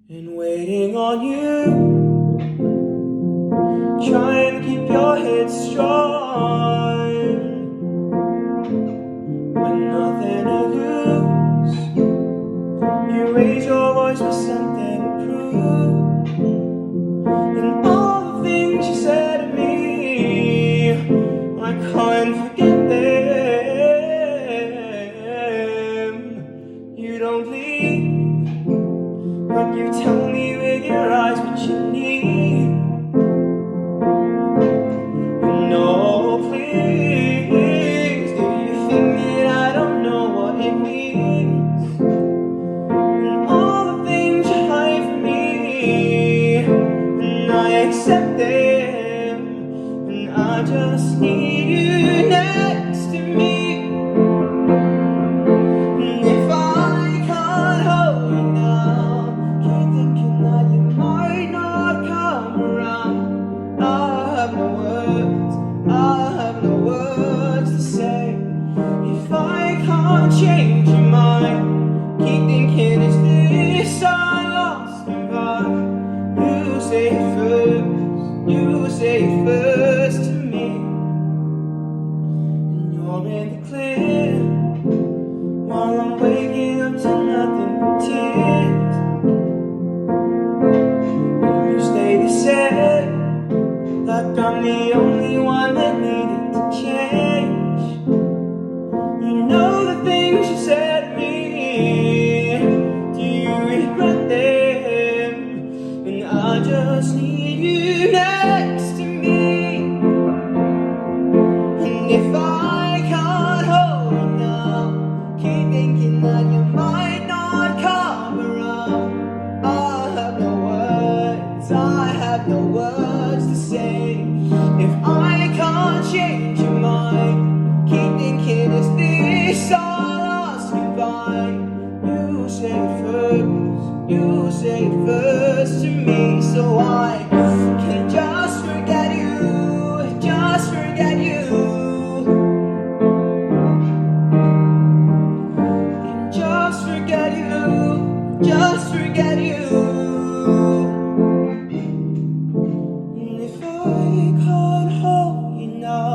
and waiting on you, trying to keep your head strong with nothing to lose. You raise your voice with something to prove, and all the things you said to me, I can't forget them. You don't leave, but you tell me with your eyes what you need. No, please, do you think that I don't know what it means? And all the things you hide from me, and I accept them, and I just need you next to me. And if I can't hold you now, keep thinking that you might not come around. I have no words, I have no words to say. If I can't change your mind, keep thinking it's this I lost and found. You say it first to me, and you're in the clear while I'm waking up to nothing but tears. And you stay the same, like I'm the only one that needed to change. You know the things you said to me, do you regret them? And I just need you next to me. And if I can't hold you now, keep thinking that you might not come around. I have no words, I have no words to say. If I can't change your mind, keep thinking it's this all lost me by. You say it first to me, so I can just forget you, just forget you. Can just forget you, just forget you. And if I can't hold you now,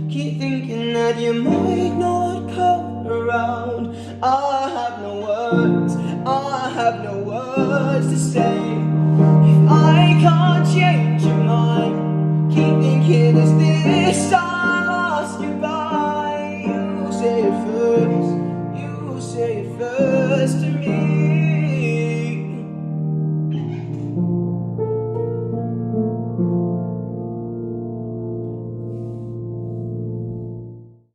keep thinking that you might not come around. I have no words, I have no words to say. If I can't change your mind, keep thinking it's this